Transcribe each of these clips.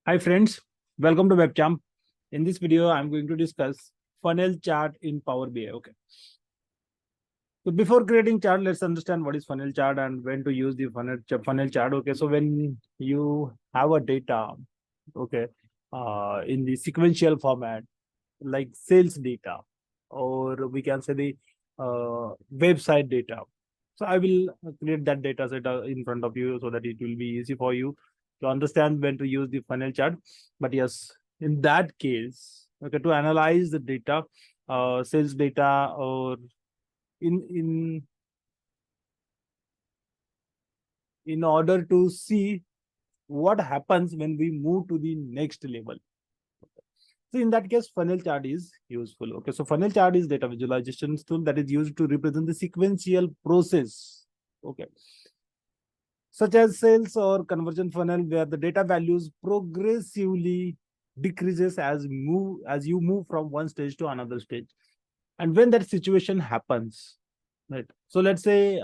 Hi friends, welcome to webcam. In this video, I'm going to discuss funnel chart in Power BI. Okay. So before creating chart, let's understand what is funnel chart and when to use the funnel chart. Okay. So when you have a data, okay, in the sequential format, like sales data, or we can say the website data. So I will create that data set in front of you so that it will be easy for you to understand when to use the funnel chart. But yes, in that case, okay, to analyze the data, sales data, or in in order to see what happens when we move to the next level. So in that case, funnel chart is useful. Okay, so funnel chart is data visualization tool that is used to represent the sequential process. Okay, such as sales or conversion funnel, where the data values progressively decreases as you move from one stage to another stage. And when that situation happens, right? So let's say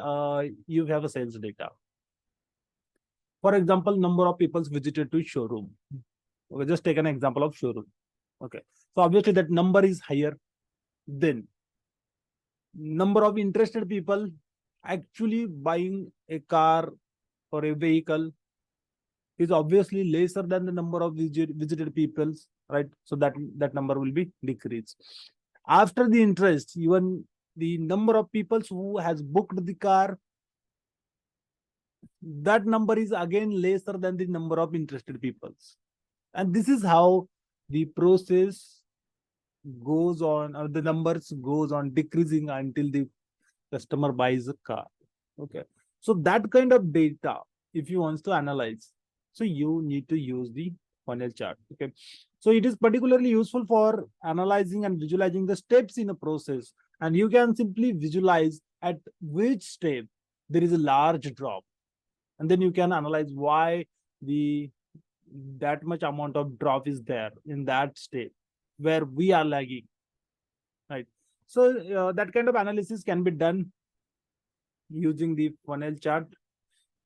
you have a sales data. For example, number of people visited to showroom. Okay, just take an example of showroom. Okay, so obviously that number is higher. Then number of interested people actually buying a car or a vehicle is obviously lesser than the number of visited people, right? So that number will be decreased. After the interest, even the number of people who has booked the car, that number is again lesser than the number of interested people. And this is how the process goes on, or the numbers goes on decreasing until the customer buys a car. Okay, so that kind of data, if you want to analyze, so you need to use the funnel chart. Okay, so it is particularly useful for analyzing and visualizing the steps in a process, and you can simply visualize at which step there is a large drop, and then you can analyze why the that much amount of drop is there in that step where we are lagging, right? So that kind of analysis can be done using the funnel chart,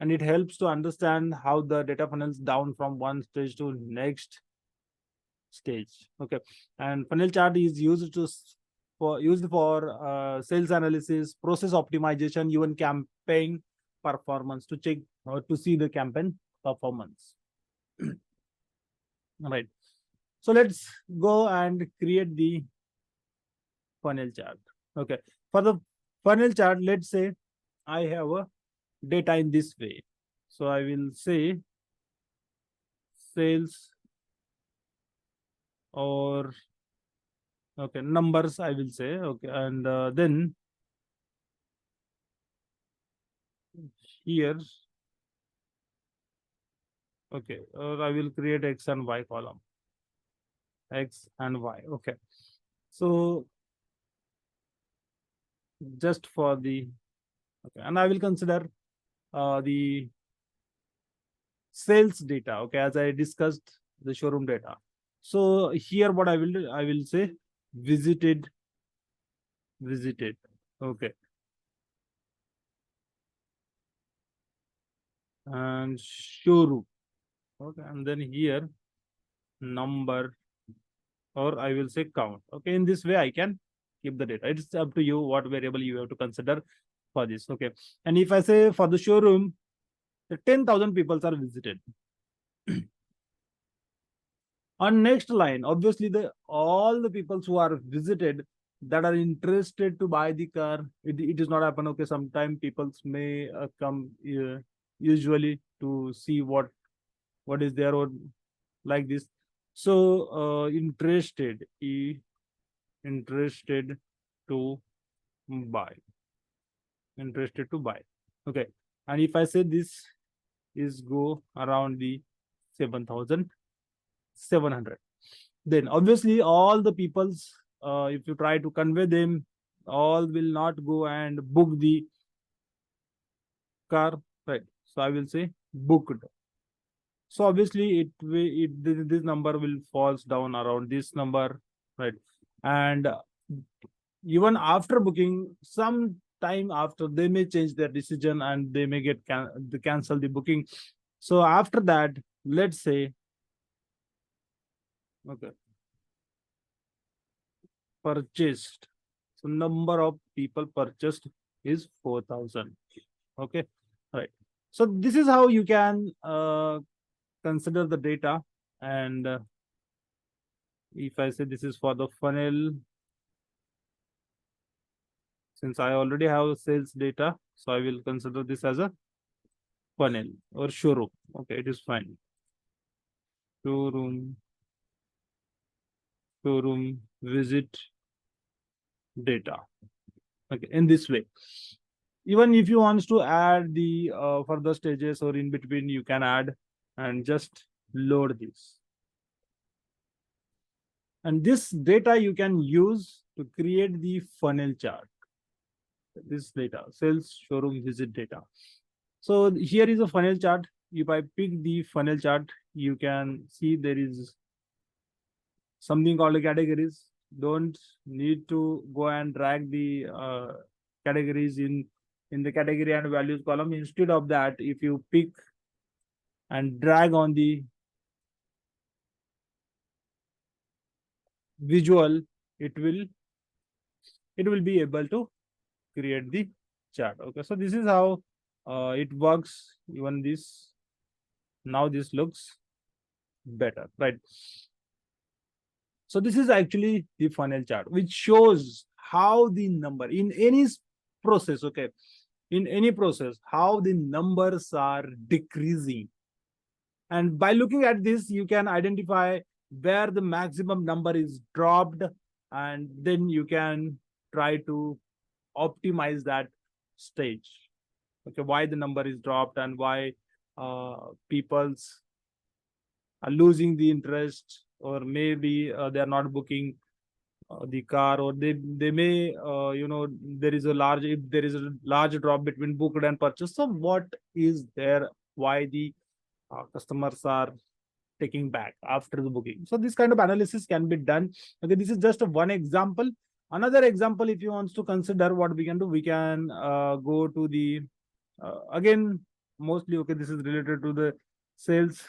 and it helps to understand how the data funnels down from one stage to next stage. Okay, and funnel chart is used for sales analysis, process optimization, even campaign performance, to check or to see the campaign performance. Right, so let's go and create the funnel chart. Okay, for the funnel chart, let's say I have a data in this way. So I will say sales, or okay, numbers I will say. Okay, and then here, okay, I will create X and Y column, X and Y. Okay, so just for the, okay, and I will consider the sales data. Okay, as I discussed the showroom data. So here what I will do, I will say visited. Okay, and showroom. Okay, and then here number, or I will say count. Okay, in this way I can keep the data. It's up to you what variable you have to consider for this. Okay, and if I say for the showroom, the 10,000 people are visited. On next line, obviously the all the people who are visited that are interested to buy the car, it is not happen. Okay, sometime people may come usually to see what is there, or like this. So interested to buy, interested to buy. Okay, and if I say this is go around the 7,700, then obviously all the people's, if you try to convey them, all will not go and book the car, right? So I will say booked. So obviously this number will falls down around this number, right? And even after booking, some time after, they may change their decision and they may cancel the booking. So after that, let's say Okay. Purchased. So number of people purchased is 4,000. Okay. Right. So this is how you can consider the data. And if I say this is for the funnel, since I already have sales data, so I will consider this as a funnel or showroom. Okay, it is fine. Showroom, showroom visit data. Okay, in this way. Even if you want to add the further stages or in between, you can add and just load this. And this data you can use to create the funnel chart. This data, sales showroom visit data. So here is a funnel chart. If I pick the funnel chart, you can see there is something called categories. Don't need to go and drag the categories in the category and values column. Instead of that, if you pick and drag on the visual, it will be able to create the chart. Okay, so this is how it works. Even this, now this looks better, right? So this is actually the funnel chart, which shows how the number in any process, okay, in any process, how the numbers are decreasing. And by looking at this, you can identify where the maximum number is dropped, and then you can try to optimize that stage. Okay, why the number is dropped and why people's are losing the interest, or maybe they are not booking the car, or they may there is a large, if there is a large drop between booked and purchase. So what is there, why the customers are taking back after the booking? So this kind of analysis can be done. Okay, this is just one example. Another example, if you want to consider, what we can do, we can go to the again, mostly, okay, this is related to the sales.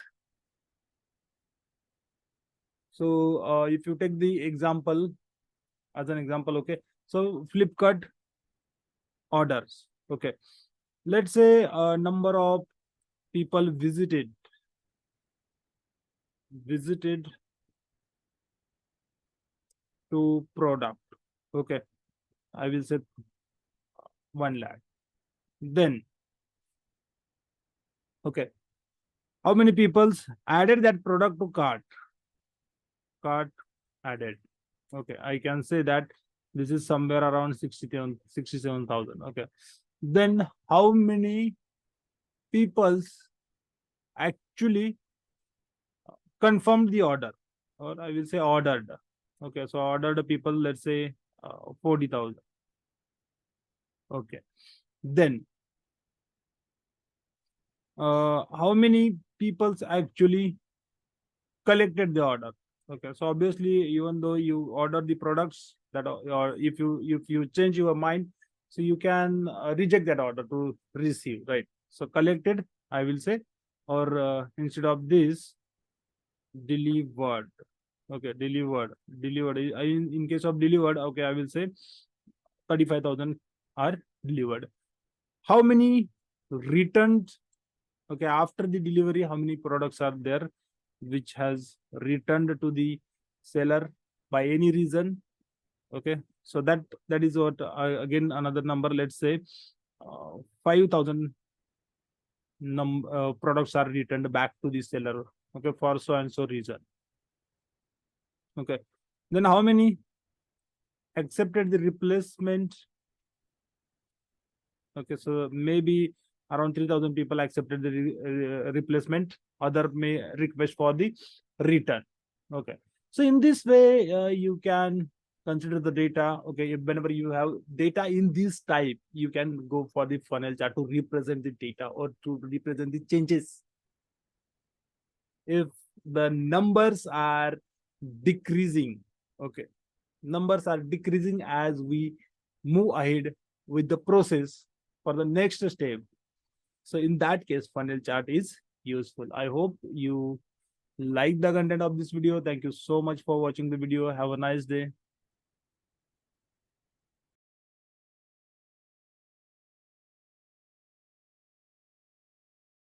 So if you take the example as an example, okay, so Flipkart orders. Okay, let's say a number of people visited to product. Okay, I will say 1 lakh. Then, okay, how many people added that product to cart? Cart added. Okay, I can say that this is somewhere around 67,000. Okay, then how many people actually confirmed the order, or I will say ordered? Okay, so ordered people, let's say 40,000. Okay, then how many people actually collected the order? Okay, so obviously, even though you order the products that or if you change your mind, so you can reject that order to receive, right? So collected, I will say, or instead of this, delivered. Okay, delivered. In case of delivered, okay, I will say 35,000 are delivered. How many returned? Okay, after the delivery, how many products are there which has returned to the seller by any reason? Okay, so that is what, again, another number. Let's say 5,000 products are returned back to the seller. Okay, for so and so reason. Okay, then how many accepted the replacement? Okay, so maybe around 3,000 people accepted the replacement. Other may request for the return. Okay, so in this way, you can consider the data. Okay, whenever you have data in this type, you can go for the funnel chart to represent the data or to represent the changes. If the numbers are decreasing, okay, numbers are decreasing as we move ahead with the process for the next step. So in that case, funnel chart is useful. I hope you like the content of this video. Thank you so much for watching the video. Have a nice day.